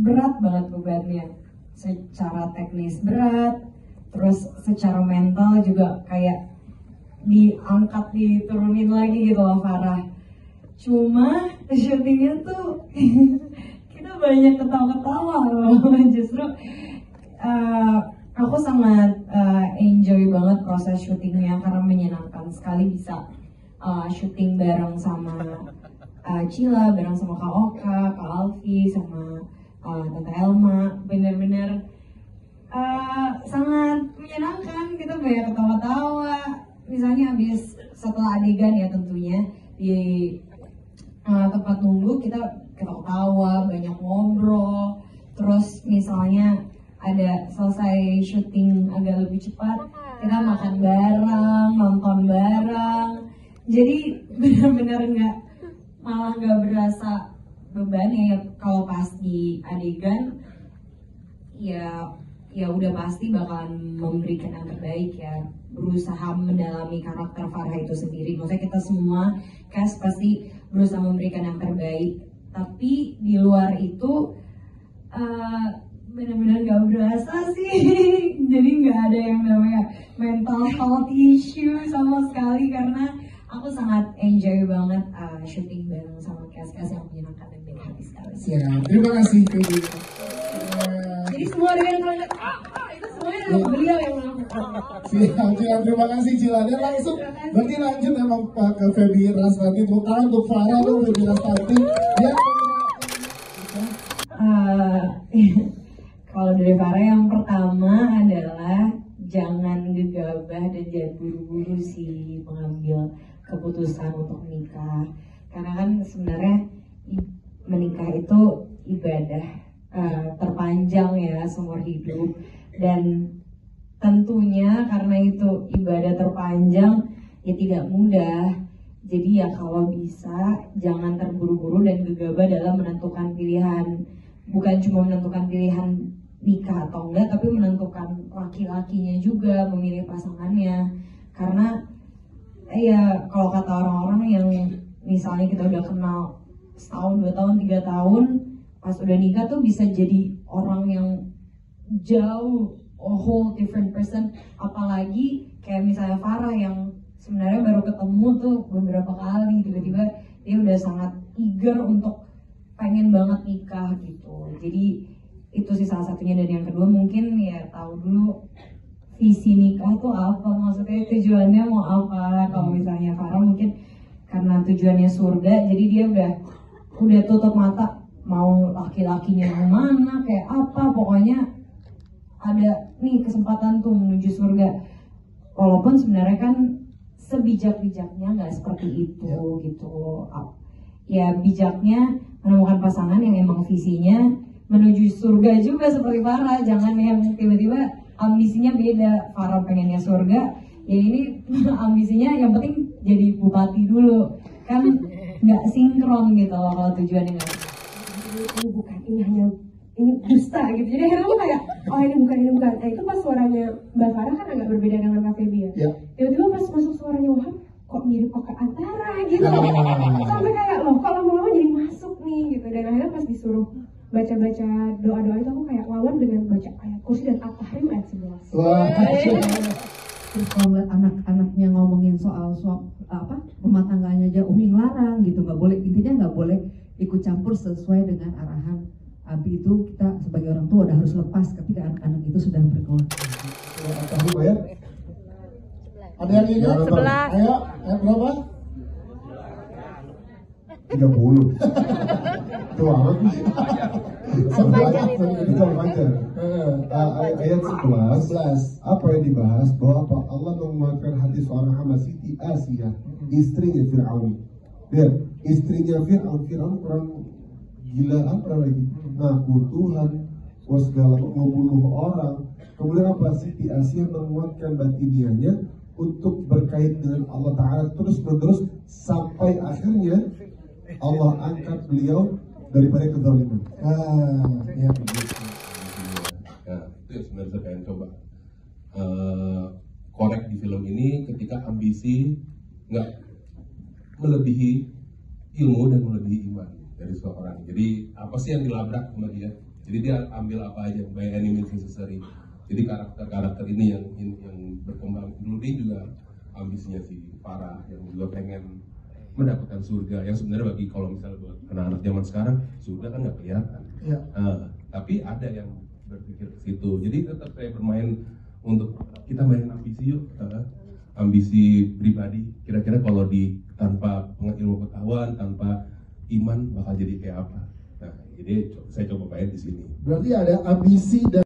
berat banget bebannya, secara teknis berat, terus secara mental juga kayak diangkat diturunin lagi gitu loh Farah. Cuma syutingnya tuh kita banyak ketawa-ketawa loh. Justru aku sangat enjoy banget proses syutingnya karena menyenangkan sekali bisa syuting bareng sama Cila, bareng sama Kak Oka, Kak Alfi, sama Tante Elma. Bener-bener sangat menyenangkan, kita banyak ketawa-tawa. Misalnya habis setelah adegan ya tentunya di tempat nunggu kita ketawa-tawa, banyak ngobrol. Terus misalnya ada selesai syuting agak lebih cepat, kita makan bareng, nonton bareng. Jadi benar-benar malah nggak berasa beban ya. Kalau pas di adegan ya udah pasti bakalan memberikan yang terbaik ya, berusaha mendalami karakter Farah itu sendiri. Maksudnya kita semua cast pasti berusaha memberikan yang terbaik, tapi di luar itu benar-benar gak berasa sih. Jadi nggak ada yang namanya mental health issue sama sekali, karena aku sangat enjoy banget syuting bareng sama cast-cast yang menyenangkan dan baik hati sekali. Ya, terima kasih Feby. Jadi semua dengan kalian itu semuanya adalah beliau yang melakukan. Siap, terima kasih Cila. Dan langsung berarti lanjut emang Pak ke Feby Raswanti. Bukan untuk Farah tuh Feby Raswanti. Ya. Kalau dari Farah yang pertama adalah jangan gegabah dan jangan buru-buru sih mengambil keputusan untuk menikah. Karena kan sebenarnya menikah itu ibadah terpanjang ya seumur hidup, dan tentunya karena itu ibadah terpanjang ya tidak mudah. Jadi ya kalau bisa jangan terburu-buru dan gegabah dalam menentukan pilihan. Bukan cuma menentukan pilihan nikah atau enggak, tapi menentukan laki-lakinya juga, memilih pasangannya. Karena ya kalau kata orang-orang yang misalnya kita udah kenal setahun, 2 tahun, 3 tahun, pas udah nikah tuh bisa jadi orang yang jauh, a whole different person. Apalagi kayak misalnya Farah yang sebenarnya baru ketemu tuh beberapa kali, tiba-tiba dia udah sangat eager untuk pengen banget nikah gitu. Jadi itu sih salah satunya. Dan yang kedua mungkin ya tahu dulu visi nikah tuh apa, maksudnya tujuannya mau apa. Kalau misalnya Farah mungkin karena tujuannya surga, jadi dia udah tutup mata mau laki-lakinya yang mana, kayak apa, pokoknya ada nih kesempatan tuh menuju surga. Walaupun sebenarnya kan sebijak-bijaknya nggak seperti itu gitu. Ya bijaknya menemukan pasangan yang emang visinya menuju surga juga seperti Farah. Jangan yang tiba-tiba ambisinya beda. Farah pengennya surga, ya ini ambisinya yang penting jadi bupati dulu. Kan nggak sinkron gitu loh kalau tujuannya nggak. Ini bukan, ini dusta gitu. Jadi akhirnya aku kayak, oh ini bukan. Nah itu pas suaranya Mbak Farah kan agak berbeda dengan Kak Feby ya. Tiba-tiba pas masuk suaranya Wahab, kok mirip Kakak Antara gitu. Sampai kayak loh, kok lama-lama jadi masuk nih gitu. Dan akhirnya pas disuruh baca-baca doa-doa itu, aku kayak lawan dengan baca ayat kursi dan At-Tahrim ayat 11. Terus kalau ngeliat anak-anaknya ngomongin soal rumah tangganya aja Umi ngelarang gitu, nggak boleh, intinya nggak boleh ikut campur sesuai dengan arahan Abi. Itu kita sebagai orang tua udah harus lepas ketika anak-anak itu sudah berkeluarga. Ada yang ingat? Ayo, berapa? 30. Tuh amat nih. Ayat 11. Apa yang dibahas? Bahwa apa? Allah menguatkan hati seorang hamba Siti Asiyah, istrinya Fir'aun. Lihat, istrinya Fir'aun orang gila apa lagi? Ngaku Tuhan, segala membunuh orang. Kemudian apa? Siti Asiyah menguatkan batiniahnya untuk berkait dengan Allah Ta'ala terus-menerus sampai akhirnya Allah angkat beliau daripada kezaliman. Ya, itu yang sebenarnya saya pengen coba korek di film ini, ketika ambisi nggak melebihi ilmu dan melebihi iman dari seseorang. Jadi apa sih yang dilabrak sama dia? Jadi dia ambil apa aja, by any means necessary. Jadi karakter ini yang berkembang. Dulu dia juga ambisinya si Farah yang juga pengen mendapatkan surga, yang sebenarnya bagi kalau misalnya buat anak-anak zaman sekarang surga kan nggak kelihatan. Iya. Tapi ada yang berpikir ke situ. Jadi tetap saya bermain untuk kita main ambisi yuk, ambisi pribadi. Kira-kira kalau tanpa ilmu pengetahuan, tanpa iman bakal jadi kayak apa? Nah, jadi saya coba main di sini. Berarti ada ambisi dan